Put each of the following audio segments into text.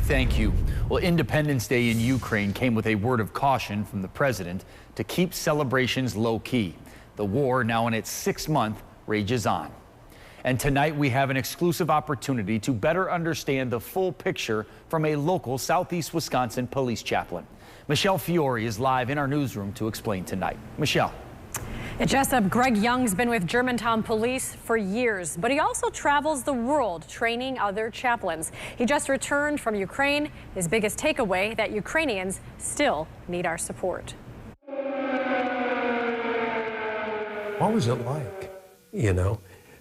Thank you. Well, Independence Day in Ukraine came with a word of caution from the president to keep celebrations low-key. The war, now in its 6th month, rages on. And tonight we have an exclusive opportunity to better understand the full picture from a local Southeast Wisconsin police chaplain. Michelle Fiore is live in our newsroom to explain tonight. Michelle. Jessup, Greg Young's been with Germantown police for years, but he also travels the world training other chaplains. He just returned from Ukraine. His biggest takeaway, that Ukrainians still need our support. What was it like?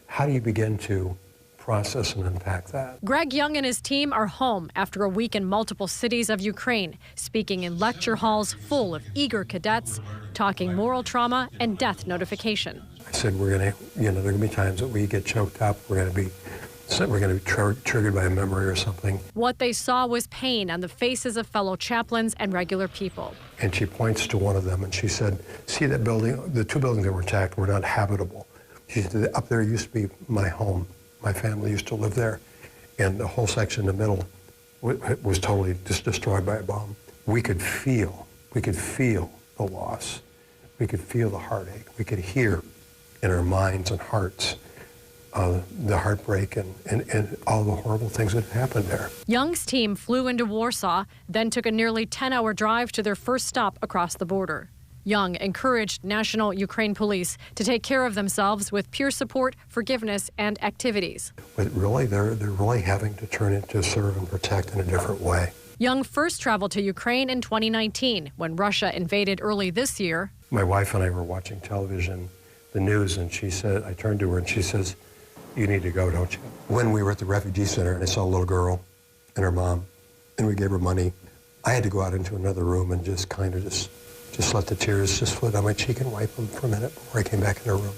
How do you begin to process and unpack that? Greg Young and his team are home after a week in multiple cities of Ukraine, speaking in lecture halls full of eager cadets, talking moral trauma and death notification. I said, there are going to be times that we get choked up. We're going to be triggered by a memory or something. What they saw was pain on the faces of fellow chaplains and regular people. And she points to one of them and she said, see that building? The 2 buildings that were attacked were not habitable. She said, up there used to be my home. My family used to live there. And the whole section in the middle was totally just destroyed by a bomb. We could feel the loss. We could feel the heartache. We could hear in our minds and hearts the heartbreak and all the horrible things that happened there. Young's team flew into Warsaw, then took a nearly 10-hour drive to their first stop across the border. Young encouraged National Ukraine Police to take care of themselves with peer support, forgiveness, and activities. But really, they're really having to turn it to serve and protect in a different way. Young first traveled to Ukraine in 2019 when Russia invaded early this year. My wife and I were watching television, the news, and she said, I turned to her and she says, you need to go, don't you? When we were at the refugee center and I saw a little girl and her mom, and we gave her money, I had to go out into another room and just let the tears just flow down my cheek and wipe them for a minute before I came back in her room.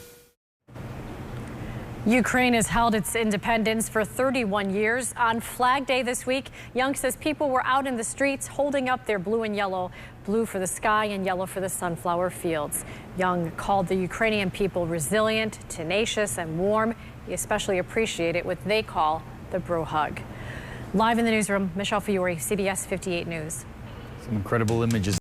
Ukraine has held its independence for 31 years. On Flag Day this week, Young says people were out in the streets holding up their blue and yellow, blue for the sky and yellow for the sunflower fields. Young called the Ukrainian people resilient, tenacious, and warm. He especially appreciated what they call the bro hug. Live in the newsroom, Michelle Fiore, CBS 58 News. Some incredible images.